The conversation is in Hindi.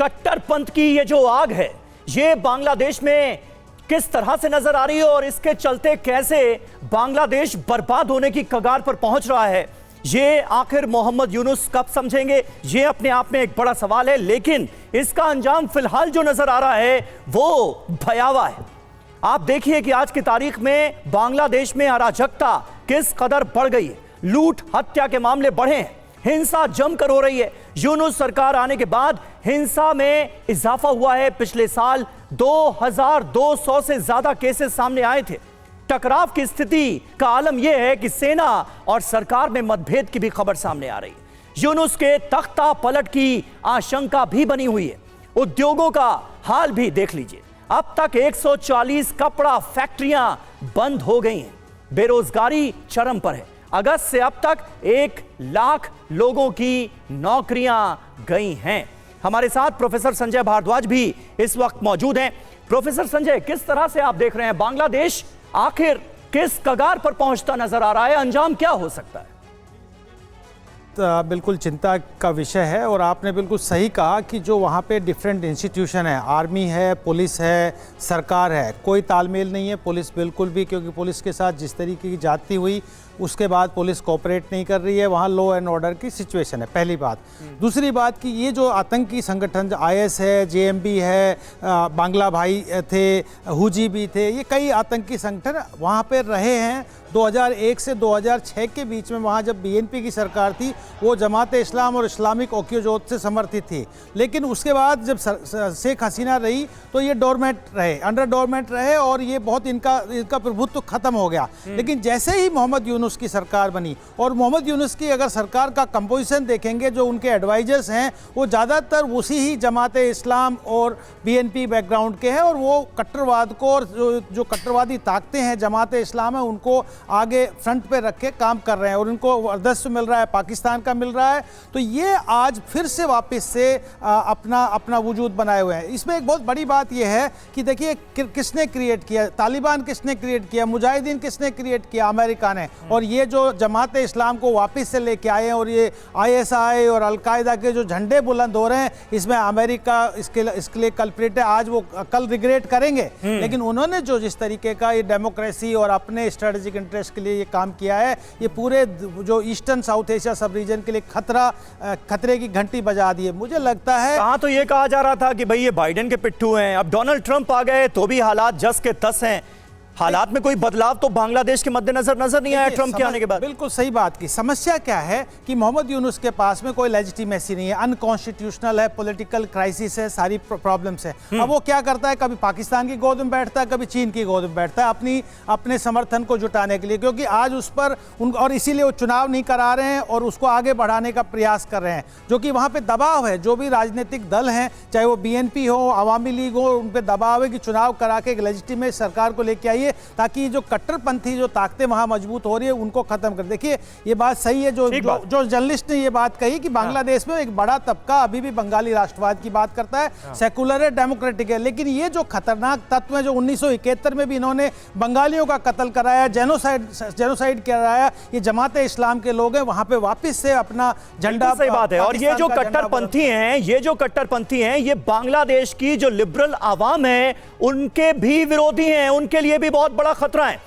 कट्टरपंथ की ये जो आग है, ये बांग्लादेश में किस तरह से नजर आ रही है और इसके चलते कैसे बांग्लादेश बर्बाद होने की कगार पर पहुंच रहा है, ये आखिर मोहम्मद यूनुस कब समझेंगे, ये अपने आप में एक बड़ा सवाल है। लेकिन इसका अंजाम फिलहाल जो नजर आ रहा है वो भयावह है। आप देखिए कि आज की तारीख में बांग्लादेश में अराजकता किस कदर बढ़ गई है। लूट हत्या के मामले बढ़े हैं, हिंसा जमकर हो रही है। यूनुस सरकार आने के बाद हिंसा में इजाफा हुआ है। पिछले साल 2200 से ज्यादा केसेस सामने आए थे। टकराव की स्थिति का आलम यह है कि सेना और सरकार में मतभेद की भी खबर सामने आ रही है। यूनुस के तख्ता पलट की आशंका भी बनी हुई है। उद्योगों का हाल भी देख लीजिए। अब तक 140 कपड़ा फैक्ट्रियां बंद हो गई हैं। बेरोजगारी चरम पर है। अगस्त से अब तक 1 लाख लोगों की नौकरियां गई हैं। हमारे साथ प्रोफेसर संजय भारद्वाज भी इस वक्त मौजूद हैं। प्रोफेसर संजय, किस तरह से आप देख रहे हैं बांग्लादेश आखिर किस कगार पर पहुंचता नजर आ रहा है? अंजाम क्या हो सकता है? बिल्कुल चिंता का विषय है और आपने बिल्कुल सही कहा कि जो वहाँ पे डिफरेंट इंस्टीट्यूशन है, आर्मी है, पुलिस है, सरकार है, कोई तालमेल नहीं है। पुलिस बिल्कुल भी, क्योंकि पुलिस के साथ जिस तरीके की जाती हुई उसके बाद पुलिस कोऑपरेट नहीं कर रही है। वहाँ लॉ एंड ऑर्डर की सिचुएशन है, पहली बात। दूसरी बात कि ये जो आतंकी संगठन IS है, JMB है, बांग्ला भाई थे, हुजी भी थे, ये कई आतंकी संगठन वहाँ पे रहे हैं। 2001 से 2006 के बीच में वहाँ जब BNP की सरकार थी, वो जमात इस्लाम और इस्लामिक ओकियोजोत से समर्थित थी। लेकिन उसके बाद जब शेख हसीना रही तो ये डोरमेट रहे, अंडर डोरमेट रहे और ये बहुत इनका प्रभुत्व खत्म हो गया। लेकिन जैसे ही मोहम्मद यूनुस की सरकार बनी, और मोहम्मद यूनुस की अगर सरकार का कंपोजिशन देखेंगे, जो उनके एडवाइजर्स हैं वो ज़्यादातर उसी ही जमात इस्लाम और BNP बैकग्राउंड के हैं, और वो कट्टरवाद को और जो कट्टरवादी ताकतें हैं जमात इस्लाम है उनको आगे फ्रंट पे रख के काम कर रहे हैं, और उनको वर्चस्व मिल रहा है, पाकिस्तान का मिल रहा है। तो ये आज फिर से वापस से अपना वजूद बनाए हुए हैं। इसमें एक बहुत बड़ी बात यह है कि देखिए किसने क्रिएट किया, तालिबान किसने क्रिएट किया, मुजाहिदीन किसने क्रिएट किया, अमेरिका ने। और ये जो जमात इस्लाम को वापस से लेके आए हैं और ये ISI और अलकायदा के जो झंडे बुलंद हो रहे हैं, इसमें अमेरिका इसके लिए कल्प्रिट है। आज वो कल रिग्रेट करेंगे, लेकिन उन्होंने जो जिस तरीके का ये डेमोक्रेसी और अपने स्ट्रेटेजिक इंटरेस्ट के लिए ये काम किया है, ये पूरे जो ईस्टर्न साउथ एशिया सब रीजन के लिए खतरे की घंटी बजा दी है। मुझे लगता है कहाँ तो ये कहा जा रहा था कि भाई ये बाइडेन के पिट्ठू हैं, अब डोनाल्ड ट्रंप आ गए तो भी हालात जस के तस हैं। हालात में कोई बदलाव तो बांग्लादेश के मद्देनजर नजर नहीं आया ट्रंप के आने के बाद। बिल्कुल सही बात की। समस्या क्या है कि मोहम्मद यूनुस के पास में कोई लेजिटिमेसी नहीं है, अनकॉन्स्टिट्यूशनल है, पॉलिटिकल क्राइसिस है, सारी प्रॉब्लम्स है। अब वो क्या करता है, कभी पाकिस्तान की गोद में बैठता है, कभी चीन की गोद में बैठता है अपने समर्थन को जुटाने के लिए, क्योंकि आज उस पर और इसीलिए वो चुनाव नहीं करा रहे हैं और उसको आगे बढ़ाने का प्रयास कर रहे हैं, जो कि वहाँ पर दबाव है। जो भी राजनीतिक दल हैं, चाहे वो BNP हो, अवामी लीग हो, उन पर दबाव है कि चुनाव करा के एक लेजिटिमेट सरकार को लेके आइए, ताकि जो कट्टरपंथी जो ताकतें वहां मजबूत हो रही है उनको खत्म कर। देखिए ये बात सही है जो जर्नलिस्ट ने ये बात कही कि बांग्लादेश में एक बड़ा तबका अभी भी बंगाली राष्ट्रवाद की बात करता है, सेकुलर है, डेमोक्रेटिक है। लेकिन ये जो खतरनाक तत्व है जो 1971 में भी इन्होंने बंगालियों का कत्ल कराया, जेनोसाइड कराया, ये जमात इस्लाम के लोग हैं, वहां पे वापस से अपना झंडा। सही बात है। और ये जो कट्टरपंथी हैं, ये बांग्लादेश की जो लिबरल आवाम है उनके भी विरोधी हैं, उनके लिए भी बहुत बड़ा खतरा है।